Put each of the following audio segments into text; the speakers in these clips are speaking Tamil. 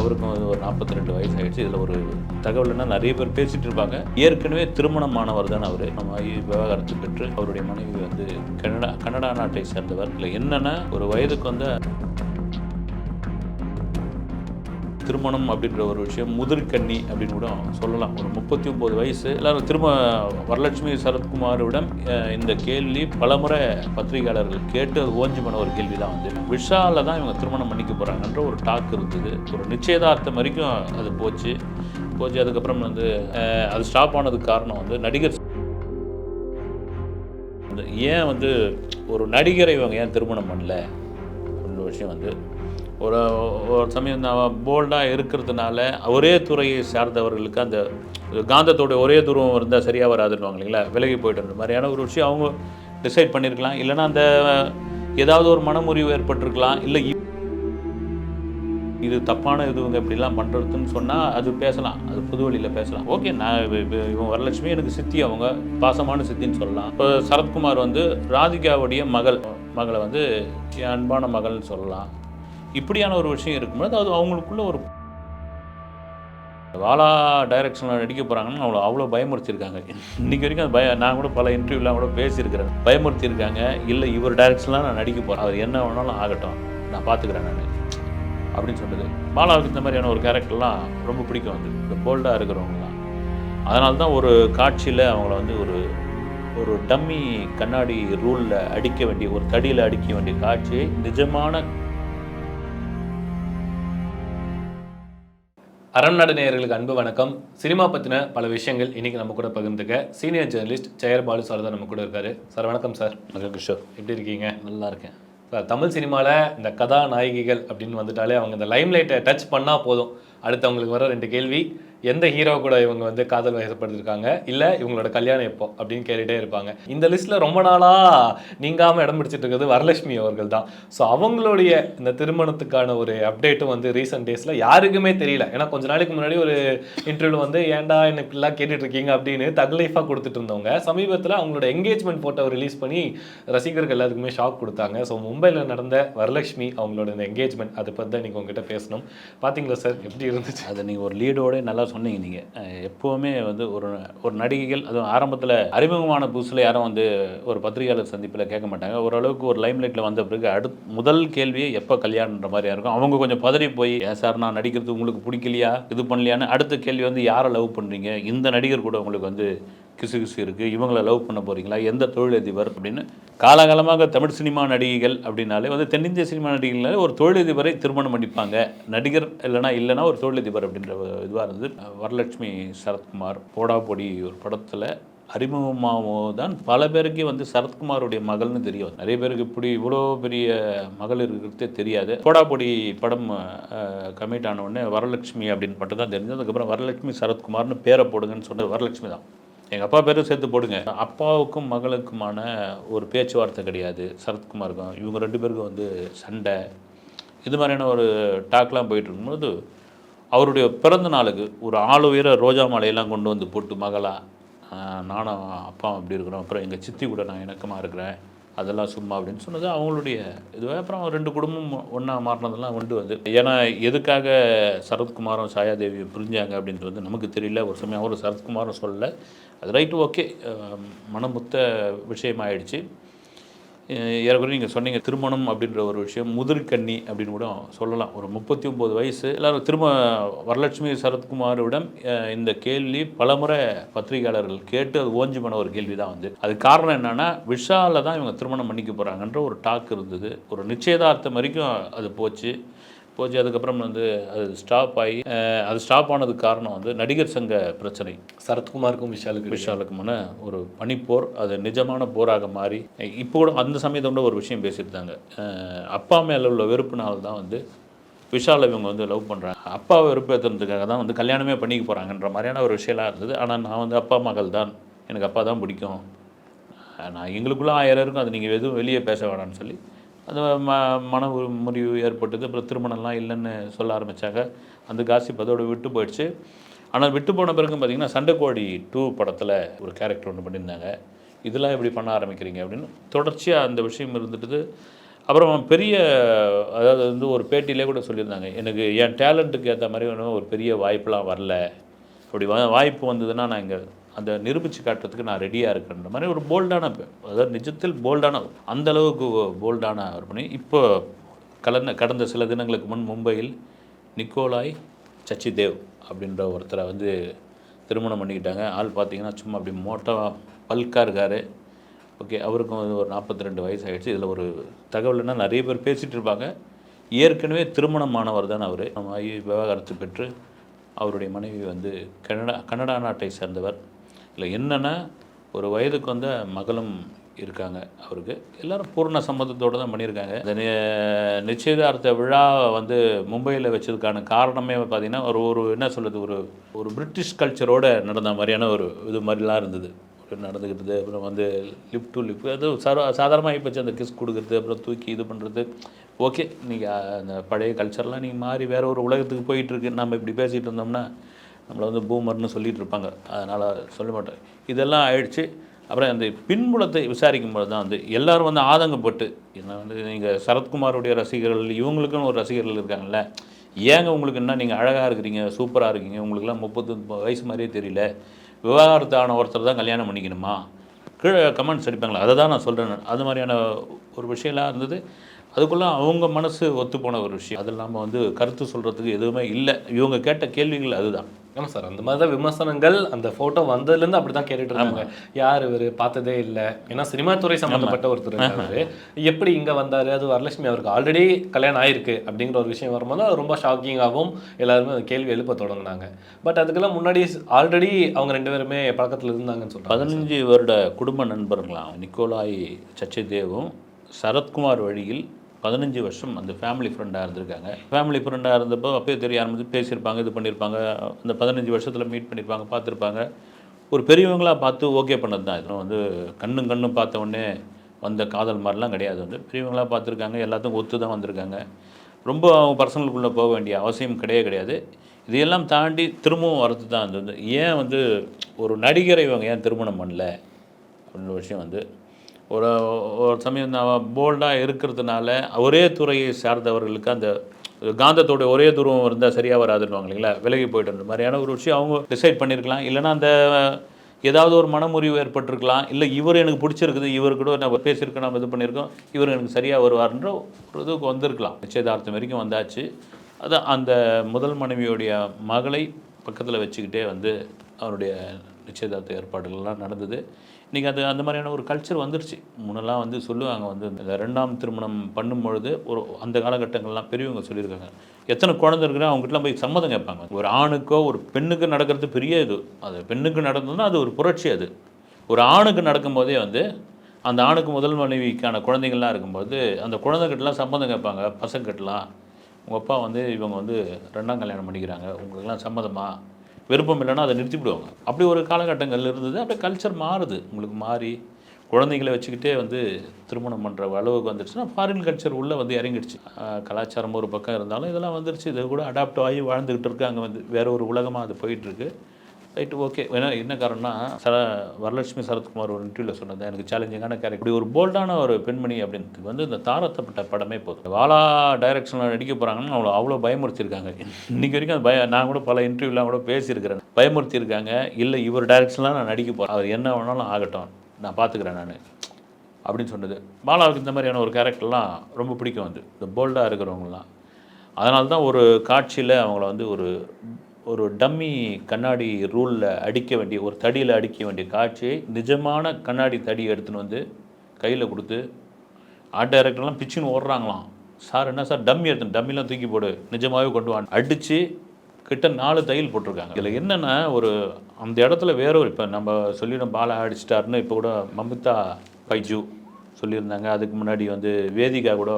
அவருக்கும் ஒரு 42 வயசு ஆகிடுச்சு. இதில் ஒரு தகவல்னா நிறைய பேர் பேசிகிட்டு இருப்பாங்க. ஏற்கனவே திருமணமானவர் தான் அவர். நம்ம விவாகரத்து பெற்று அவருடைய மனைவி வந்து கனடா நாட்டை சேர்ந்தவர். இல்லை என்னென்னா ஒரு வயதுக்கு வந்து திருமணம் அப்படின்ற ஒரு விஷயம் முதிர்கண்ணி அப்படின்னு கூட சொல்லலாம். ஒரு 39 வயசு எல்லாரும் திரும்ப வரலட்சுமி சரத்குமாரிடம் இந்த கேள்வி பலமுறை பத்திரிகையாளர்கள் கேட்டு அது ஓஞ்சி பண்ண ஒரு கேள்வி தான் வந்து விஷால தான் இவங்க திருமணம் பண்ணிக்க போகிறாங்கன்ற ஒரு டாக் இருந்தது. ஒரு நிச்சயதார்த்தம் வரைக்கும் அது போச்சு. அதுக்கப்புறம் வந்து அது ஸ்டாப் ஆனதுக்கு காரணம் வந்து நடிகர் ஏன் வந்து ஒரு நடிகரை இவங்க ஏன் திருமணம் பண்ணல அப்படின்ற விஷயம் வந்து ஒரு சமயம் நான் போல்டாக இருக்கிறதுனால ஒரே துறையை சார்ந்தவர்களுக்கு அந்த காந்தத்தோட ஒரே தூரம் இருந்தால் சரியாக வராதுன்னுவாங்க இல்லைங்களா, விலகி போய்ட்டு மாதிரியான ஒரு விஷயம் அவங்க டிசைட் பண்ணியிருக்கலாம். இல்லைனா அந்த ஏதாவது ஒரு மனமுறிவு ஏற்பட்டிருக்கலாம். இல்லை இது தப்பான இதுவங்க இப்படிலாம் பண்ணுறதுன்னு சொன்னால் அது பேசலாம், அது புது வழியில் பேசலாம். ஓகே, நான் இவங்க வரலட்சுமி எனக்கு சித்தி, அவங்க பாசமான சித்தின்னு சொல்லலாம். இப்போ சரத்குமார் வந்து ராதிகாவுடைய மகளை வந்து என் அன்பான மகள்னு சொல்லலாம். இப்படியான ஒரு விஷயம் இருக்கும்போது அது அவங்களுக்குள்ள ஒரு வாலா டைரக்ஷனில் நடிக்க போகிறாங்கன்னு அவ்வளோ பயமுறுத்தியிருக்காங்க. இன்றைக்கி வரைக்கும் அது நான் கூட பல இன்டர்வியூலாம் கூட பேசியிருக்கிறேன். பயமுறுத்தியிருக்காங்க. இல்லை இவர் டைரக்ஷன்லாம் நான் நடிக்க போகிறேன், அவர் என்ன வேணாலும் ஆகட்டும், நான் பார்த்துக்கிறேன் நான் அப்படின்னு சொல்லுது. பாலாவுக்கு இந்த மாதிரியான ஒரு கேரக்டர்லாம் ரொம்ப பிடிக்கும். வந்து இந்த போல்டாக இருக்கிறவங்க தான். அதனால தான் ஒரு காட்சியில் அவங்கள வந்து ஒரு டம்மி கண்ணாடி ரூலில் அடிக்க வேண்டிய, ஒரு தடியில் அடிக்க வேண்டிய காட்சியை நிஜமான அரண்நாடு நேயர்களுக்கு அன்பு வணக்கம். சினிமா பற்றின பல விஷயங்கள் இன்றைக்கி நம்ம கூட பகிர்ந்துக்க சீனியர் ஜேர்னலிஸ்ட் ஜெயர் பாலு சார் தான் நம்ம கூட இருக்காரு. சார் வணக்கம் சார். வணக்கம் கிஷோர், எப்படி இருக்கீங்க? நல்லா இருக்கேன் சார். தமிழ் சினிமாவில் இந்த கதாநாயகிகள் அப்படின்னு வந்துட்டாலே அவங்க இந்த லைம் லைட்டை டச் பண்ணால் போதும், அடுத்து அவங்களுக்கு வர 2 கேள்வி, எந்த ஹீரோ கூட இவங்க வந்து காதல் வயசப்படுத்திருக்காங்க, இல்லை இவங்களோட கல்யாணம் எப்போ அப்படின்னு கேட்டுகிட்டே இருப்பாங்க. இந்த லிஸ்ட்டில் ரொம்ப நாளாக நீங்காமல் இடம் பிடிச்சிட்டு இருக்கிறது வரலட்சுமி அவர்கள் தான். ஸோ அவங்களுடைய இந்த திருமணத்துக்கான ஒரு அப்டேட்டும் வந்து ரீசெண்ட் டேஸில் யாருக்குமே தெரியல. ஏன்னா கொஞ்ச நாளைக்கு முன்னாடி ஒரு இன்டர்வியூவில் வந்து ஏன்டா என்ன இப்படிலாம் கேட்டுட்டு இருக்கீங்க அப்படின்னு தக்லைஃபாக கொடுத்துட்டு இருந்தவங்க சமீபத்தில் அவங்களோட என்கேஜ்மெண்ட் ஃபோட்டோ ரிலீஸ் பண்ணி ரசிகர்கள் எல்லாத்துக்குமே ஷாக் கொடுத்தாங்க. ஸோ மும்பையில் நடந்த வரலட்சுமி அவங்களோட இந்த என்கேஜ்மெண்ட் அதை பற்றி தான் இன்றைக்கி உங்ககிட்ட பேசணும். பார்த்தீங்களா சார், எப்படி இருந்துச்சு? அதை நீங்கள் ஒரு லீடோட நல்லா சொன்னீங்க. நீங்கள் எப்போவுமே வந்து ஒரு நடிகைகள், அதுவும் ஆரம்பத்தில் அறிமுகமான புதுசில் யாரும் வந்து ஒரு பத்திரிகையாளர் சந்திப்பில் கேட்க மாட்டாங்க. ஓரளவுக்கு ஒரு லைம் லைட்டில் வந்த பிறகு முதல் கேள்வியே எப்போ கல்யாணன்ற மாதிரியா இருக்கும். அவங்க கொஞ்சம் பதறி போய், ஏன் சார் நான் நடிக்கிறது உங்களுக்கு பிடிக்கலையா, இது பண்ணலையான்னு. அடுத்த கேள்வி வந்து யாரை லவ் பண்ணுறீங்க, இந்த நடிகர் கூட உங்களுக்கு வந்து கிசு இருக்குது, இவங்களை லவ் பண்ண போகிறீங்களா, எந்த தொழிலதிபர் அப்படின்னு. காலகாலமாக தமிழ் சினிமா நடிகைகள் அப்படின்னாலே வந்து தென்னிந்திய சினிமா நடிகைகளாலே ஒரு தொழிலதிபரை திருமணம் பண்ணிப்பாங்க. நடிகர் இல்லைனா ஒரு தொழிலதிபர் அப்படின்ற இதுவாக இருந்தது. வரலட்சுமி சரத்குமார் போடா பொடி ஒரு படத்தில் அறிமுகமாகவும் தான் பல பேருக்கு வந்து சரத்குமாருடைய மகள்னு தெரியும். நிறைய பேருக்கு இப்படி இவ்வளோ பெரிய மகள் இருக்கிறதே தெரியாது. போடாப்பொடி படம் கமிட் ஆன உடனே வரலட்சுமி அப்படின்னு மட்டும் தான் தெரிஞ்சது. அதுக்கப்புறம் வரலட்சுமி சரத்குமார்னு பேரை போடுங்கன்னு சொன்னது வரலட்சுமி தான். எங்கள் அப்பா பேரும் சேர்த்து போடுங்க. அப்பாவுக்கும் மகளுக்குமான ஒரு பேச்சுவார்த்தை கிடையாது. சரத்குமாருக்கும் இவங்க 2 பேருக்கும் வந்து சண்டை, இது மாதிரியான ஒரு டாக்லாம் போயிட்டு இருக்கும்போது அவருடைய பிறந்த நாளுக்கு ஒரு உயர ரோஜா மாலையெல்லாம் கொண்டு வந்து போட்டு, மகளாக நானும் அப்பாவும் அப்படி இருக்கிறோம், அப்புறம் எங்கள் சித்தி கூட நான் இணக்கமாக இருக்கிறேன், அதெல்லாம் சும்மா அப்படின்னு சொன்னது அவங்களுடைய இதுவே. அப்புறம் 2 குடும்பம் ஒன்றா மாறினதெல்லாம் உண்டு வந்து. ஏன்னா எதுக்காக சரத்குமாரும் சாயாதேவியும் புரிஞ்சாங்க அப்படின்றது வந்து நமக்கு தெரியல. ஒரு சமயம் அவரும் சரத்குமாரும் சொல்லலை. அது ரைட்டு, ஓகே, மனமுத்த விஷயமாயிடுச்சு. ஏற்கனவே நீங்கள் சொன்னீங்க திருமணம் அப்படின்ற ஒரு விஷயம் முதிர்கண்ணி அப்படின்னு கூட சொல்லலாம். ஒரு 39 வயசு எல்லாரும் திரும்ப வரலட்சுமி சரத்குமாரிடம் இந்த கேள்வி பலமுறை பத்திரிகையாளர்கள் கேட்டு அது ஓஞ்சி பண்ண ஒரு கேள்வி தான் வந்து. அது காரணம் என்னென்னா விஷால தான் இவங்க திருமணம் பண்ணிக்க போகிறாங்கன்ற ஒரு டாக் இருந்தது. ஒரு நிச்சயதார்த்தம் வரைக்கும் அது போச்சு. அதுக்கப்புறம் வந்து அது ஸ்டாப் ஆனதுக்கு காரணம் வந்து நடிகர் சங்க பிரச்சனை. சரத்குமாருக்கும் விஷாலுக்குமான ஒரு பனிப்போர், அது நிஜமான போராக மாறி. இப்போ கூட அந்த சமயத்தோட ஒரு விஷயம் பேசியிருந்தாங்க. அப்பா மேலே உள்ள வெறுப்புனால தான் வந்து விஷாலை இவங்க வந்து லவ் பண்ணுறாங்க, அப்பாவை வெறுப்பேற்றுறதுக்காக தான் வந்து கல்யாணமே பண்ணிக்க போகிறாங்கன்ற மாதிரியான ஒரு விஷயம்லாம் இருந்தது. ஆனால் நான் வந்து அப்பா மகள் தான், எனக்கு அப்பா தான் பிடிக்கும், நான் எங்களுக்குள்ளே 1000 இருக்கும், அது நீங்கள் எதுவும் வெளியே பேச வேணான்னு சொல்லி அது மன முறிவு ஏற்பட்டது. அப்புறம் திருமணம்லாம் இல்லைன்னு சொல்ல ஆரம்பித்தாங்க. அந்த காசிப் அதோடு விட்டு போயிடுச்சு. ஆனால் விட்டு போன பிறகு பார்த்திங்கன்னா சண்டைக்கோழி 2 படத்தில் ஒரு கேரக்டர் ஒன்று பண்ணியிருந்தாங்க. இதெல்லாம் எப்படி பண்ண ஆரம்பிக்கிறீங்க அப்படின்னு தொடர்ச்சியாக அந்த விஷயம் இருந்துட்டு அப்புறம் பெரிய அதாவது வந்து ஒரு பேட்டியிலே கூட சொல்லியிருந்தாங்க, எனக்கு என் டேலண்ட்டுக்கு ஏற்ற மாதிரி ஒன்றும் ஒரு பெரிய வாய்ப்புலாம் வரல. அப்படி வாய்ப்பு வந்ததுன்னா நான் இங்கே அந்த நிரூபித்து காட்டுறதுக்கு நான் ரெடியாக இருக்கேன்ற மாதிரி ஒரு போல்டான அதாவது நிஜத்தில் போல்டான அந்த அளவுக்கு போல்டான அவர் பண்ணி இப்போ கடந்த சில தினங்களுக்கு முன் மும்பையில் நிக்கோலாய் சச்சிதேவ் அப்படின்ற ஒருத்தரை வந்து திருமணம் பண்ணிக்கிட்டாங்க. ஆள் பார்த்தீங்கன்னா சும்மா அப்படி மோட்டாக பல்காக இருக்கார். ஓகே, அவருக்கும் வந்து ஒரு 42 வயசு ஆகிடுச்சு. இதில் ஒரு தகவல்னா நிறைய பேர் பேசிகிட்டு இருப்பாங்க, ஏற்கனவே திருமணமானவர் தான் அவர். ஆகி விவாகரத்து பெற்று அவருடைய மனைவி வந்து கனடா நாட்டை சேர்ந்தவர். இல்லை என்னென்னா ஒரு வயதுக்கு வந்த மகளும் இருக்காங்க அவருக்கு. எல்லோரும் பூர்ண சம்மதத்தோடு தான் பண்ணியிருக்காங்க. இந்த நிச்சயதார்த்த விழா வந்து மும்பையில் வச்சதுக்கான காரணமே பார்த்திங்கன்னா ஒரு என்ன சொல்கிறது, ஒரு பிரிட்டிஷ் கல்ச்சரோடு நடந்த மாதிரியான ஒரு இது மாதிரிலாம் இருந்தது நடந்துக்கிட்டது. அப்புறம் வந்து லிப் டு லிப் அது சாதாரணமாக போச்சு, அந்த கிஸ் கொடுக்குறது, அப்புறம் தூக்கி இது பண்ணுறது. ஓகே, நீங்கள் அந்த பழைய கல்ச்சர்லாம் நீங்கள் மாறி வேறு ஒரு உலகத்துக்கு போயிட்டுருக்கு. நம்ம இப்படி பேசிகிட்டு இருந்தோம்னா நம்மளை வந்து பூமர்னு சொல்லிகிட்டு இருப்பாங்க, அதனால் சொல்ல மாட்டேன். இதெல்லாம் ஆயிடுச்சு. அப்புறம் அந்த பின்புலத்தை விசாரிக்கும்போது தான் வந்து எல்லோரும் வந்து ஆதங்கப்பட்டு, என்ன வந்து நீங்கள் சரத்குமாருடைய ரசிகர்கள் இவங்களுக்குன்னு ஒரு ரசிகர்கள் இருக்காங்கல்ல, ஏங்க உங்களுக்கு என்ன நீங்கள் அழகாக இருக்கிறீங்க, சூப்பராக இருக்கீங்க, உங்களுக்குலாம் 30 வயசு மாதிரியே தெரியல, விவாகரத்தான ஒருத்தர் தான் கல்யாணம் பண்ணிக்கணுமா, கீழே கமெண்ட்ஸ் அடிப்பாங்களா, அதை தான் நான் சொல்கிறேன். அது மாதிரியான ஒரு விஷயம்லாம் இருந்தது. அதுக்குள்ளே அவங்க மனசு ஒத்துப்போன ஒரு விஷயம். அது இல்லாமல் வந்து கருத்து சொல்கிறதுக்கு எதுவுமே இல்லை. இவங்க கேட்ட கேள்விகள் அதுதான். ஆமாம் சார், அந்த மாதிரி தான் விமர்சனங்கள் அந்த ஃபோட்டோ வந்ததுலேருந்து அப்படி தான் கேட்டுட்டு இருந்தாங்க. யார் இவர், பார்த்ததே இல்லை. ஏன்னா சினிமா துறை சம்மந்தப்பட்ட ஒருத்தர் இருக்காரு, எப்படி இங்கே வந்தார், அது வரலட்சுமி அவருக்கு ஆல்ரெடி கல்யாணம் ஆயிருக்கு அப்படிங்கிற ஒரு விஷயம் வரும்போது அது ரொம்ப ஷாக்கிங்காகவும் எல்லாருமே அந்த கேள்வி எழுப்ப தொடங்கினாங்க. பட் அதுக்கெல்லாம் முன்னாடி ஆல்ரெடி அவங்க 2 பேருமே பழக்கத்தில் இருந்தாங்கன்னு சொல்கிறாங்க. 15 வருட குடும்ப நண்பர்களாம் நிக்கோலாய் சச்சிதேவும் சரத்குமார் வழியில் 15 வருஷம் அந்த ஃபேமிலி ஃப்ரெண்டாக இருந்திருக்காங்க. ஃபேமிலி ஃப்ரெண்டாக இருந்தப்போ அப்போயே தெரிய ஆரம்பிச்சு பேசியிருப்பாங்க, இது பண்ணியிருப்பாங்க. அந்த 15 வருஷத்தில் மீட் பண்ணியிருப்பாங்க, பார்த்துருப்பாங்க. ஒரு பெரியவங்களாக பார்த்து ஓகே பண்ணது தான். இதெல்லாம் வந்து கண்ணும் பார்த்த உடனே வந்த காதல் மாதிரிலாம் கிடையாது. வந்து பெரியவங்களாக பார்த்துருக்காங்க, எல்லாத்துக்கும் ஒத்து தான் வந்திருக்காங்க. ரொம்ப அவங்க பர்சனலுக்குள்ளே போக வேண்டிய அவசியம் கிடையாது. இதையெல்லாம் தாண்டி திரும்பவும் வரது தான் அது வந்து ஏன் வந்து ஒரு நடிகரை இவங்க ஏன் திருமணம் பண்ணல அப்படின்ற விஷயம் வந்து ஒரு சமயம் நான் போல்டாக இருக்கிறதுனால ஒரே துறையை சார்ந்தவர்களுக்கு அந்த காந்தத்தோட ஒரே தூரம் இருந்தால் சரியாக வராதுன்னுவாங்க இல்லைங்களா, விலகி போய்ட்டு அந்த மாதிரியான ஒரு விஷயம் அவங்க டிசைட் பண்ணியிருக்கலாம். இல்லைனா அந்த ஏதாவது ஒரு மனமுறிவு ஏற்பட்டிருக்கலாம். இல்லை இவர் எனக்கு பிடிச்சிருக்குது, இவர் கூட நம்ம பேசியிருக்கோம், நம்ம இது பண்ணியிருக்கோம், இவர் எனக்கு சரியாக வருவார்ன்ற ஒரு இதுக்கு வந்திருக்கலாம். நிச்சயதார்த்தம் வரைக்கும் வந்தாச்சு. அதான் அந்த முதல் மனைவியோடைய மகளை பக்கத்தில் வச்சுக்கிட்டே வந்து அவருடைய நிச்சயதார்த்த ஏற்பாடுகள்லாம் நடந்தது. இன்றைக்கி அது அந்த மாதிரியான ஒரு கல்ச்சர் வந்துருச்சு. முன்னெல்லாம் வந்து சொல்லுவாங்க வந்து இந்த 2ஆம் திருமணம் பண்ணும்பொழுது ஒரு அந்த காலகட்டங்கள்லாம் பெரியவங்க சொல்லியிருக்காங்க, எத்தனை குழந்தை இருக்குன்னா அவங்ககிட்டலாம் போய் சம்மதம் கேட்பாங்க. ஒரு ஆணுக்கோ ஒரு பெண்ணுக்கு நடக்கிறது பெரிய இது. அது பெண்ணுக்கு நடந்ததுன்னா அது ஒரு புரட்சி. அது ஒரு ஆணுக்கு நடக்கும்போதே வந்து அந்த ஆணுக்கு முதல் மனைவிக்கான குழந்தைகள்லாம் இருக்கும்போது அந்த குழந்தைகிட்டலாம் சம்மதம் கேட்பாங்க. பசங்ககிட்டலாம், உங்கள் அப்பா வந்து இவங்க வந்து 2ஆம் கல்யாணம் பண்ணிக்கிறாங்க, உங்களுக்கெல்லாம் சம்மதமா, விருப்பம் இல்லைன்னா அதை நிறுத்திவிடுவாங்க. அப்படி ஒரு காலகட்டங்கள் இருந்தது. அப்படியே கல்ச்சர் மாறுது. உங்களுக்கு மாறி குழந்தைங்களை வச்சுக்கிட்டே வந்து திருமணம் பண்ணுற அளவுக்கு வந்துடுச்சுன்னா ஃபாரின் கல்ச்சர் உள்ளே வந்து இறங்கிடுச்சு. கலாச்சாரம் ஒரு பக்கம் இருந்தாலும் இதெல்லாம் வந்துருச்சு. இதை கூட அடாப்ட் ஆகி வாழ்ந்துக்கிட்டு இருக்காங்க. வந்து வேற ஒரு உலகமாக அது போயிட்டுருக்கு. Right, okay. ஏன்னா என்ன காரணம்னா வரலட்சுமி சரத்குமார் ஒரு இன்டர்வியூவில் சொன்னது எனக்கு சேலஞ்சிங்கான கேரக்டர். இப்படி ஒரு போல்டான ஒரு பெண்மணி அப்படின்றதுக்கு வந்து இந்த தாரத்தப்பட்ட படமே போதும். வாலா டைரக்ஷனில் நடிக்க போகிறாங்கன்னு அவ்வளோ பயமுறுத்திருக்காங்க. இன்றைக்கி வரைக்கும் அது நான் கூட பல இன்டர்வியூலாம் கூட பேசியிருக்கிறேன். பயமுறுத்தியிருக்காங்க. இல்லை இவர் டைரக்ஷன்லாம் நான் நடிக்க போகிறேன், அவர் என்ன வேணாலும் ஆகட்டும், நான் பார்த்துக்கிறேன் நான் அப்படின்னு சொன்னது. பாலாவுக்கு இந்த மாதிரியான ஒரு கேரக்டர்லாம் ரொம்ப பிடிக்கும். வந்து இந்த போல்டாக இருக்கிறவங்களாம். அதனால தான் ஒரு காட்சியில் அவங்கள வந்து ஒரு டம்மி கண்ணாடி ரூலில் அடிக்க வேண்டிய ஒரு தடியில் அடிக்க வேண்டிய காட்சியை நிஜமான கண்ணாடி தடி எடுத்துன்னு வந்து கையில் கொடுத்து ஆர்ட் டைரக்டர்லாம் பிச்சுன்னு ஓடுறாங்களாம். சார் என்ன சார் டம்மி எடுத்துன்னு, டம்மிலாம் தூக்கி போடு, நிஜமாகவே கொண்டு வாங்க அடித்து கிட்ட 4 தையல் போட்டிருக்காங்க. இதில் என்னென்னா ஒரு அந்த இடத்துல வேற ஒரு இப்போ நம்ம சொல்லிடும் பாலா அடிச்சிட்டாருன்னு இப்போ கூட மமிதா பைஜு சொல்லியிருந்தாங்க. அதுக்கு முன்னாடி வந்து வேதிகா கூட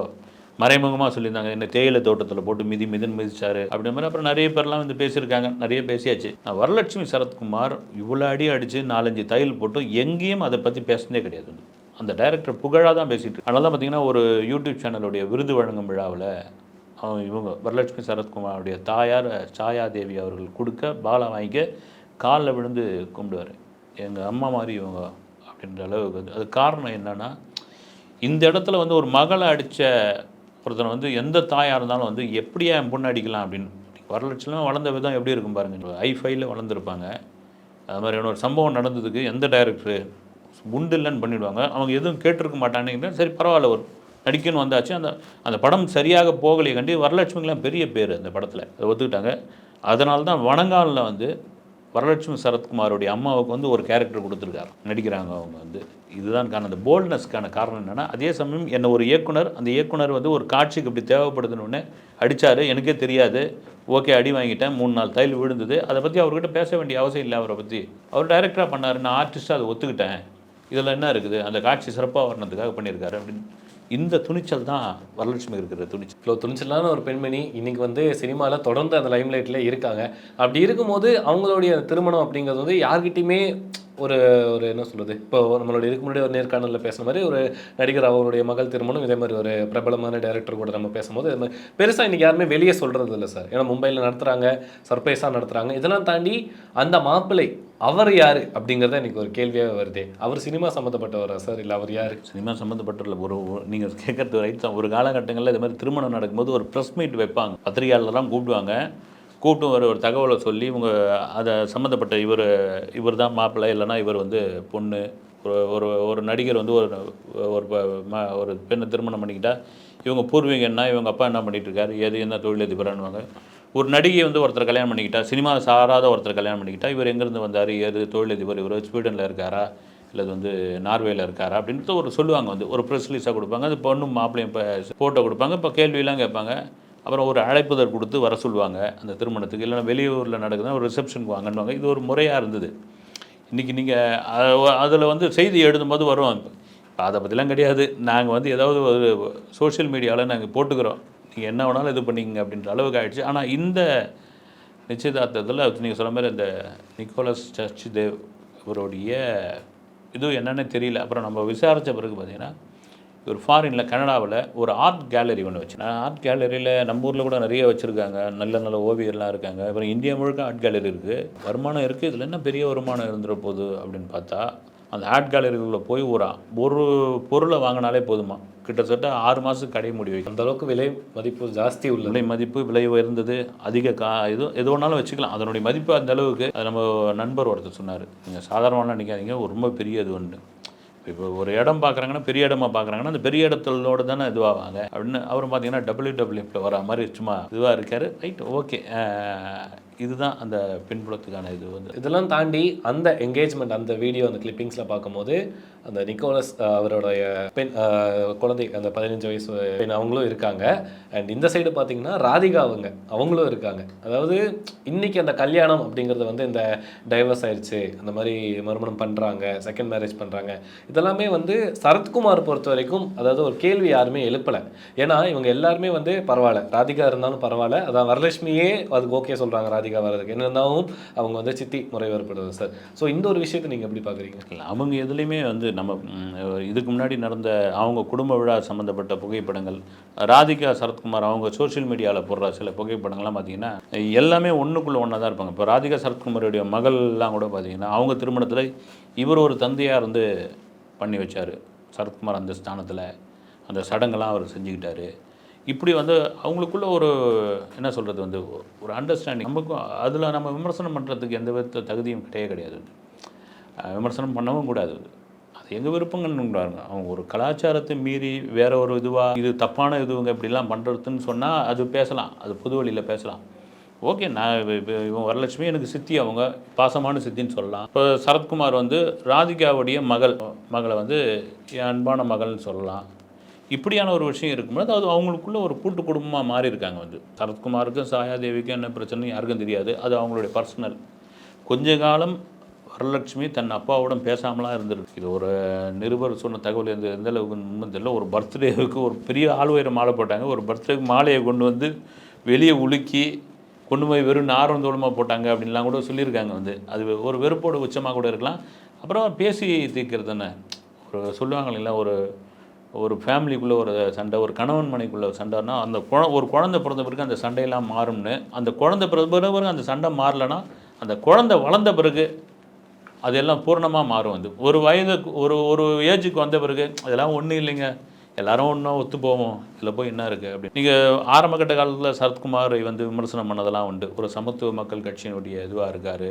மறைமுகமாக சொல்லியிருந்தாங்க, என்ன தேயிலை தோட்டத்தில் போட்டு மிதின்னு மிதிச்சாரு அப்படின்ற மாதிரி. அப்புறம் நிறைய பேர்லாம் வந்து பேசியிருக்காங்க, நிறைய பேசியாச்சு. வரலட்சுமி சரத்குமார் இவ்வளோ அடி அடித்து 4-5 தையல் போட்டு எங்கேயும் அதை பற்றி பேசுனதே கிடையாது. அந்த டைரக்டர் புகழாக தான் பேசிட்டு. அதனால தான் பார்த்தீங்கன்னா ஒரு யூடியூப் சேனலுடைய விருது வழங்கும் விழாவில் இவங்க வரலட்சுமி சரத்குமாருடைய தாயார் சாயாதேவி அவர்கள் கொடுக்க பாலா வாங்கிக்க காலில் விழுந்து கும்பிடுவார், எங்கள் அம்மா மாதிரி இவங்க அப்படின்ற அளவுக்கு. அது காரணம் என்னென்னா இந்த இடத்துல வந்து ஒரு மகளை அடித்த ஒருத்தனை வந்து எந்த தாயாக இருந்தாலும் வந்து எப்படியா என் பொண்ணு அடிக்கலாம் அப்படின்னு. வரலட்சணம் வளர்ந்த விதம் எப்படி இருக்கும் பாருங்கள். ஐஃபைல வளர்ந்துருப்பாங்க. அது மாதிரியான ஒரு சம்பவம் நடந்ததுக்கு எந்த டைரக்டரு உண்டு இல்லைன்னு பண்ணிவிடுவாங்க. அவங்க எதுவும் கேட்டிருக்க மாட்டானுங்க. சரி பரவாயில்ல, ஒரு நடிக்கணும்னு வந்தாச்சு. அந்த அந்த படம் சரியாக போகலையே கண்டி வரலட்சுமிக்கெலாம் பெரிய பேர் அந்த படத்தில், அதை ஒத்துக்கிட்டாங்க. அதனால தான் வணங்காலில் வந்து வரலட்சுமி சரத்குமாரோடைய அம்மாவுக்கு வந்து ஒரு கேரக்டர் கொடுத்துருக்காரு, நடிக்கிறாங்க அவங்க வந்து. இதுதான் காரணம். அந்த போல்ட்னஸ்க்கான காரணம் என்னென்னா, அதே சமயம் என்ன ஒரு இயக்குனர், அந்த இயக்குனர் வந்து ஒரு காட்சிக்கு இப்படி தேவைப்படுதுன்னு அடித்தார். எனக்கே தெரியாது, ஓகே அடி வாங்கிட்டேன், 3 நாள் தையல் விழுந்தது. அதை பற்றி அவர்கிட்ட பேச வேண்டிய அவசியம் இல்லை. அவரை பற்றி அவர் டைரக்டராக பண்ணார், நான் ஆர்டிஸ்ட்டாக அதை ஒத்துக்கிட்டேன். இதில் என்ன இருக்குது, அந்த காட்சி சிறப்பாக வரணுன்றதுக்காக பண்ணியிருக்காரு அப்படின்னு. இந்த துணிச்சல் தான் வரலட்சுமி இருக்கிற துணிச்சல். இவ்வளோ துணிச்சலான ஒரு பெண்மணி இன்னைக்கு வந்து சினிமாவில் தொடர்ந்து அந்த லைம்லைட்டில் இருக்காங்க. அப்படி இருக்கும்போது அவங்களுடைய திருமணம் அப்படிங்கிறது வந்து யார்கிட்டையுமே ஒரு ஒரு என்ன சொல்கிறது, இப்போ நம்மளுடைய இதுக்கு முன்னாடி ஒரு நேர்காணலில் பேசுன மாதிரி ஒரு நடிகர் அவருடைய மகள் திருமணம், இதே மாதிரி ஒரு பிரபலமான டைரக்டர் கூட நம்ம பேசும்போது இது மாதிரி பெருசாக இன்றைக்கி யாருமே வெளியே சொல்கிறது இல்லை சார். ஏன்னா மும்பையில் நடத்துகிறாங்க, சர்ப்ரைஸாக நடத்துகிறாங்க. இதெல்லாம் தாண்டி அந்த மாப்பிள்ளை அவர் யார் அப்படிங்கிறத எனக்கு ஒரு கேள்வியாக வருது. அவர் சினிமா சம்மந்தப்பட்டவரா சார், இல்லை அவர் யார்? சினிமா சம்மந்தப்பட்ட ஒரு நீங்கள் கேட்குறது ரைட் தான். ஒரு காலகட்டங்களில் இது மாதிரி திருமணம் நடக்கும்போது ஒரு ப்ரெஸ் மீட் வைப்பாங்க, பத்திரிகையாளர்லாம் கூப்பிடுவாங்க. கூப்பிட்டு ஒரு தகவலை சொல்லி இவங்க அதை சம்மந்தப்பட்ட இவர் தான் மாப்பிள்ளை, இல்லைனா இவர் வந்து பொண்ணு. ஒரு ஒரு நடிகர் வந்து ஒரு பெண்ணை திருமணம் பண்ணிக்கிட்டா இவங்க பூர்வீகம் என்ன, இவங்க அப்பா என்ன பண்ணிகிட்டு இருக்காரு, எது என்ன தொழிலதிபரானுவாங்க. ஒரு நடிகை வந்து ஒருத்தர் கல்யாணம் பண்ணிக்கிட்டா, சினிமா சாராத ஒருத்தர் கல்யாணம் பண்ணிக்கிட்டா, இவர் எங்கேருந்து வந்தார், எது தொழிலதிபர், இவர் ஸ்வீடனில் இருக்காரா இல்லை வந்து நார்வேயில் இருக்காரா அப்படின்ட்டு ஒரு சொல்லுவாங்க. வந்து ஒரு ப்ரெஸ் ரிலீஸாக கொடுப்பாங்க. அது பொண்ணும் மாப்பிள்ளையும் இப்போ ஃபோட்டோ கொடுப்பாங்க. இப்போ கேள்வியெல்லாம் கேட்பாங்க. அப்புறம் ஒரு அழைப்புதல் கொடுத்து வர சொல்லுவாங்க அந்த திருமணத்துக்கு. இல்லைனா வெளியூரில் நடக்குதுன்னா ஒரு ரிசப்ஷனுக்கு வாங்கன்னுவாங்க. இது ஒரு முறையாக இருந்தது. இன்றைக்கி நீங்கள் அதில் வந்து செய்தி எழுதும்போது வரும், அதை பற்றிலாம் கிடையாது, நாங்கள் வந்து ஏதாவது ஒரு சோஷியல் மீடியாவில் நாங்கள் போட்டுக்கிறோம், நீங்கள் என்ன வேணாலும் இது பண்ணிங்க அப்படின்ற அளவுக்கு ஆகிடுச்சு. ஆனால் இந்த நிச்சயதார்த்தத்தில் நீங்கள் சொன்ன மாதிரி இந்த நிக்கோலஸ் சர்ச் தேவ் இவருடைய இது என்னென்னு தெரியல. அப்புறம் நம்ம விசாரித்த பிறகு பார்த்திங்கன்னா, ஒரு ஃபாரினில் கனடாவில் ஒரு ஆர்ட் கேலரி ஒன்று வச்சு, ஆர்ட் கேலரியில் நம்ம ஊரில் கூட நிறைய வச்சுருக்காங்க, நல்ல நல்ல ஓவியர்லாம் இருக்காங்க. அப்புறம் இந்தியா முழுக்க ஆர்ட் கேலரி இருக்குது, வருமானம் இருக்குது. இதில் என்ன பெரிய வருமானம் இருந்துட போகுது அப்படின்னு பார்த்தா, அந்த ஆர்ட் கேலரிக்குள்ளே போய் ஒரு பொருளை வாங்கினாலே போதுமா, கிட்டத்தட்ட 6 மாதத்துக்கு கடை முடி வைக்கும். அந்த அளவுக்கு விலை மதிப்பு ஜாஸ்தி உள்ள விலை மதிப்பு, விலை உயர்ந்தது, அதிக எது வேணாலும் வச்சுக்கலாம். அதனுடைய மதிப்பு அந்த அளவுக்கு. அது நம்ம நண்பர் ஒருத்தர் சொன்னார், நீங்கள் சாதாரணமாக நினைக்காதீங்க, ரொம்ப பெரிய இது ஒன்று. இப்போ ஒரு இடம் பார்க்குறாங்கன்னா, பெரிய இடமா பார்க்குறாங்கன்னா, அந்த பெரிய இடத்தோடு தானே இதுவாகாங்க அப்படின்னு. அப்புறம் பார்த்தீங்கன்னா WWFல வர மாதிரி சும்மா இதுவாக இருக்கார். Right, okay. இதுதான் அந்த பின்புலத்துக்கான இது வந்து. இதெல்லாம் தாண்டி அந்த என்கேஜ்மெண்ட், அந்த வீடியோ, அந்த கிளிப்பிங்ஸில் பார்க்கும்போது அந்த நிக்கோலஸ் அவருடைய பெண் குழந்தை, அந்த 15 வயசு பெண் அவங்களும் இருக்காங்க. அண்ட் இந்த சைடு பார்த்தீங்கன்னா ராதிகா அவங்களும் இருக்காங்க. அதாவது இன்றைக்கி அந்த கல்யாணம் அப்படிங்கிறது வந்து இந்த டைவர்ஸ் ஆயிடுச்சு, அந்த மாதிரி மறுமணம் பண்ணுறாங்க, செகண்ட் மேரேஜ் பண்ணுறாங்க, இதெல்லாமே வந்து சரத்குமார் பொறுத்த வரைக்கும் அதாவது ஒரு கேள்வி யாருமே எழுப்பலை. ஏன்னா இவங்க எல்லாருமே வந்து பரவாயில்ல, ராதிகா இருந்தாலும் பரவாயில்ல, அதான் வரலட்சுமியே அதுக்கு ஓகே சொல்கிறாங்க ராதிகா வர்றதுக்கு. என்ன இருந்தாலும் அவங்க வந்து சித்தி முறை வரப்படுது சார். ஸோ இந்த ஒரு விஷயத்தை நீங்கள் எப்படி பார்க்குறீங்க? இல்லை, அவங்க எதுலேயுமே வந்து நம்ம இதுக்கு முன்னாடி நடந்த அவங்க குடும்ப விழா சம்மந்தப்பட்ட புகைப்படங்கள், ராதிகா சரத்குமார் அவங்க சோஷியல் மீடியாவில் போடுற சில புகைப்படங்கள்லாம் பார்த்தீங்கன்னா எல்லாமே ஒன்றுக்குள்ளே ஒன்றா தான் இருப்பாங்க. இப்போ ராதிகா சரத்குமாருடைய மகள்லாம் கூட பார்த்தீங்கன்னா அவங்க திருமணத்தில் இவர் ஒரு தந்தையாக இருந்து பண்ணி வச்சார். சரத்குமார் அந்த ஸ்தானத்தில் அந்த சடங்கெல்லாம் அவர் செஞ்சுக்கிட்டார். இப்படி வந்து அவங்களுக்குள்ள ஒரு என்ன சொல்கிறது வந்து ஒரு அண்டர்ஸ்டாண்டிங். நமக்கும் அதில் நம்ம விமர்சனம் பண்ணுறதுக்கு எந்த வித தகுதியும் கிடையாது. விமர்சனம் பண்ணவும் கூடாது. அது எங்கள் விருப்பங்கள்னுறாங்க. அவங்க ஒரு கலாச்சாரத்தை மீறி வேற ஒரு இதுவாக இது தப்பான இதுவங்க இப்படிலாம் பண்ணுறதுன்னு சொன்னால் அது பேசலாம், அது பொது வழியில் பேசலாம். ஓகே, நான் இவன் வரலட்சுமி எனக்கு சித்தி, அவங்க பாசமான சித்தின்னு சொல்லலாம். இப்போ சரத்குமார் வந்து ராதிகாவுடைய மகளை வந்து என் அன்பான மகள்னு சொல்லலாம். இப்படியான ஒரு விஷயம் இருக்கும்போது அது அவங்களுக்குள்ள ஒரு கூட்டு குடும்பமாக மாறி இருக்காங்க. வந்து சரத்குமாருக்கும் சாயாதேவிக்கும் என்ன பிரச்சனை யாருக்கும் தெரியாது, அது அவங்களுடைய பர்சனல். கொஞ்ச காலம் வரலட்சுமி தன் அப்பாவுடன் பேசாமலாம் இருந்திருக்கு. இது ஒரு நிருபர் சொன்ன தகவல் எந்த அளவுக்கு உண்மை தெரியல. ஒரு பர்த்டேவுக்கு ஒரு பெரிய ஆழ்வயிறு மாலை போட்டாங்க. ஒரு பர்த்டேக்கு மாலையை கொண்டு வந்து வெளியே உலுக்கி கொண்டு போய் வெறும் நார்வந்தோளமாக போட்டாங்க அப்படின்லாம் கூட சொல்லியிருக்காங்க. வந்து அது ஒரு வெறுப்போட உச்சமாக கூட இருக்கலாம். அப்புறம் பேசி தீர்க்கிறது தானே. ஒரு சொல்லுவாங்க இல்லைங்களா, ஒரு ஃபேமிலிக்குள்ளே ஒரு சண்டை, ஒரு கணவன் மனைக்குள்ளே சண்டைன்னா அந்த ஒரு குழந்தை பிறந்த பிறகு அந்த சண்டையெல்லாம் மாறும்னு. அந்த குழந்தை பிறகு அந்த சண்டை மாறலைன்னா அந்த குழந்தை வளர்ந்த பிறகு அதெல்லாம் பூர்ணமாக மாறும். வந்து ஒரு வயதுக்கு ஒரு ஏஜுக்கு வந்த பிறகு அதெல்லாம் ஒன்றும் இல்லைங்க, எல்லாரும் ஒன்றும் ஒத்து போவோம், இதில் போய் என்ன இருக்குது அப்படி. நீங்கள் ஆரம்ப கட்ட காலத்தில் சரத்குமாரை வந்து விமர்சனம் பண்ணதெல்லாம் உண்டு. ஒரு சமத்துவ மக்கள் கட்சியினுடைய இதுவாக இருக்கார்,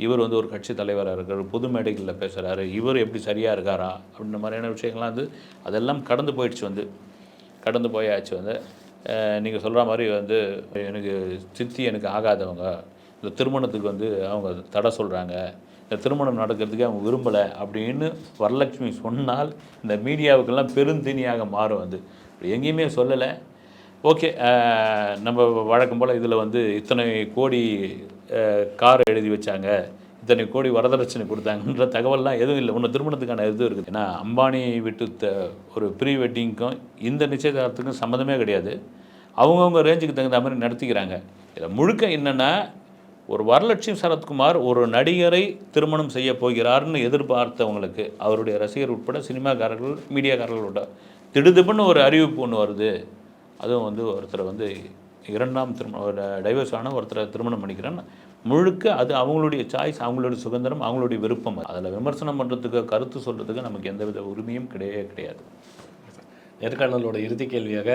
இவர் வந்து ஒரு கட்சி தலைவராக இருக்கார், பொது மேடைகளில் பேசுகிறாரு, இவர் எப்படி சரியாக இருக்காரா அப்படின்ற மாதிரியான விஷயங்கள்லாம் வந்து அதெல்லாம் கடந்து போயிடுச்சு, வந்து கடந்து போயாச்சு. வந்து நீங்கள் சொல்கிற மாதிரி வந்து எனக்கு சித்தி எனக்கு ஆகாதவங்க, இந்த திருமணத்துக்கு வந்து அவங்க தடை சொல்கிறாங்க, இந்த திருமணம் நடக்கிறதுக்கு அவங்க விரும்பலை அப்படின்னு வரலட்சுமி சொன்னால் இந்த மீடியாவுக்கெல்லாம் பெருந்தீனியாக மாறும். வந்து எங்கேயுமே சொல்லலை. ஓகே, நம்ம வழக்கம் போல் இதில் வந்து இத்தனை கோடி கார் எழுதி வச்சாங்க, இத்தனை கோடி வரதட்சணை கொடுத்தாங்கன்ற தகவல்லாம் எதுவும் இல்லை. ஒன்று திருமணத்துக்கான இது இருக்குது. ஏன்னா அம்பானி விட்டு ஒரு ப்ரீ வெட்டிங்க்கும் இந்த நிச்சயதார்த்தத்துக்கும் சம்மந்தமே கிடையாது. அவங்கவுங்க ரேஞ்சுக்கு தகுந்த மாதிரி நடத்திக்கிறாங்க. இதில் முழுக்க என்னென்னா, ஒரு வரலட்சுமி சரத்குமார் ஒரு நடிகரை திருமணம் செய்ய போகிறார்னு எதிர்பார்த்தவங்களுக்கு, அவருடைய ரசிகர் உட்பட சினிமாக்காரர்கள் மீடியாக்காரர்களோட திடுதிப்புன்னு ஒரு அறிவிப்பு ஒன்று வருது. அதுவும் வந்து ஒருத்தரை வந்து 2ஆம் திருமணம் டைவர்ஸ் ஆன ஒருத்தரை திருமணம் பண்ணிக்கிறேன்னு முழுக்க அது அவங்களுடைய சாய்ஸ், அவங்களுடைய சுதந்திரம், அவங்களுடைய விருப்பம். அதில் விமர்சனம் பண்ணுறதுக்கு கருத்து சொல்கிறதுக்கு நமக்கு எந்தவித உரிமையும் கிடையாது. நேர்காணலோட இறுதி கேள்வியாக,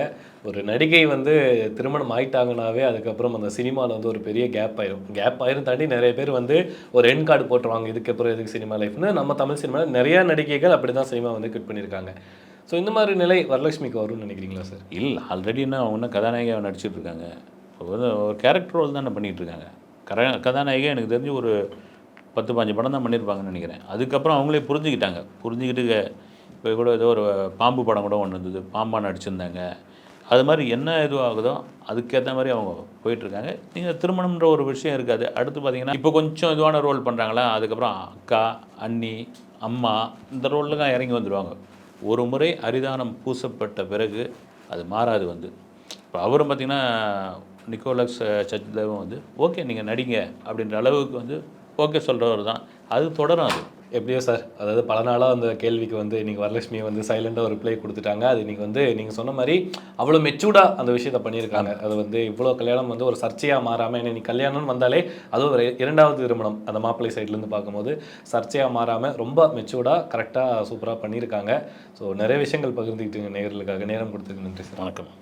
ஒரு நடிகை வந்து திருமணம் ஆயிட்டாங்கனாவே அதுக்கப்புறம் அந்த சினிமாவில் வந்து ஒரு பெரிய கேப் ஆயிரும் தாண்டி நிறைய பேர் வந்து ஒரு எண்ட் கார்டு போட்டுருவாங்க, இதுக்கப்புறம் எதுக்கு சினிமா லைஃப்னு. நம்ம தமிழ் சினிமாவில் நிறையா நடிகைகள் அப்படி தான் சினிமா வந்து கிட் பண்ணியிருக்காங்க. ஸோ இந்த மாதிரி நிலை வரலட்சுமிக்கு வரும்னு நினைக்கிறீங்களா சார்? இல்லை, ஆல்ரெடின்னா அவங்க இன்னும் கதாநாயகியாக நடிச்சிட்டு இருக்காங்க. ஒரு கேரக்டர் ரோல் தானே பண்ணிகிட்டு இருக்காங்க. கதாநாயகி எனக்கு தெரிஞ்சு ஒரு 10-15 படம் தான் பண்ணியிருப்பாங்கன்னு நினைக்கிறேன். அதுக்கப்புறம் அவங்களே புரிஞ்சுக்கிட்டு இப்போ கூட ஏதோ ஒரு பாம்பு படம் கூட ஒன்று இருந்தது, பாம்பாக நடிச்சிருந்தாங்க. அது மாதிரி என்ன இதுவாகுதோ அதுக்கேற்ற மாதிரி அவங்க போயிட்டுருக்காங்க. நீங்கள் திருமணம்ன்ற ஒரு விஷயம் இருக்காது. அடுத்து பார்த்தீங்கன்னா இப்போ கொஞ்சம் இதுவான ரோல் பண்ணுறாங்களா, அதுக்கப்புறம் அக்கா, அண்ணி, அம்மா இந்த ரோலில் தான் இறங்கி வந்துடுவாங்க. ஒரு முறை அரிதானம் பூசப்பட்ட பிறகு அது மாறாது. வந்து இப்போ அவரும் பார்த்திங்கன்னா நிக்கோலஸ் சச்தேவும் வந்து ஓகே நீங்கள் நடிங்க அப்படின்ற அளவுக்கு வந்து ஓகே சொல்கிறவர் தான். அது தொடரும். அது எப்படியோ சார், அதாவது பல நாளாக அந்த கேள்விக்கு வந்து இன்றைக்கி வரலட்சுமியை வந்து சைலண்டாக ஒரு ரிப்ளை கொடுத்துட்டாங்க. அது இன்றைக்கி வந்து நீங்கள் சொன்ன மாதிரி அவ்வளோ மெச்சூர்டாக அந்த விஷயத்தை பண்ணியிருக்காங்க. அது வந்து இவ்வளோ கல்யாணம் வந்து ஒரு சர்ச்சையாக மாறாமல், ஏன்னா நீ கல்யாணம்னு வந்தாலே அதுவும் ஒரு 2வது திருமணம் அந்த மாப்பிள்ளை சைட்லேருந்து பார்க்கும்போது சர்ச்சையாக மாறாமல் ரொம்ப மெச்சூர்டாக கரெக்டாக சூப்பராக பண்ணியிருக்காங்க. ஸோ நிறைய விஷயங்கள் பகிர்ந்துக்கிட்டு நேயர்களுக்காக நேரம் கொடுத்துருக்கு. நன்றி சார். வணக்கம்.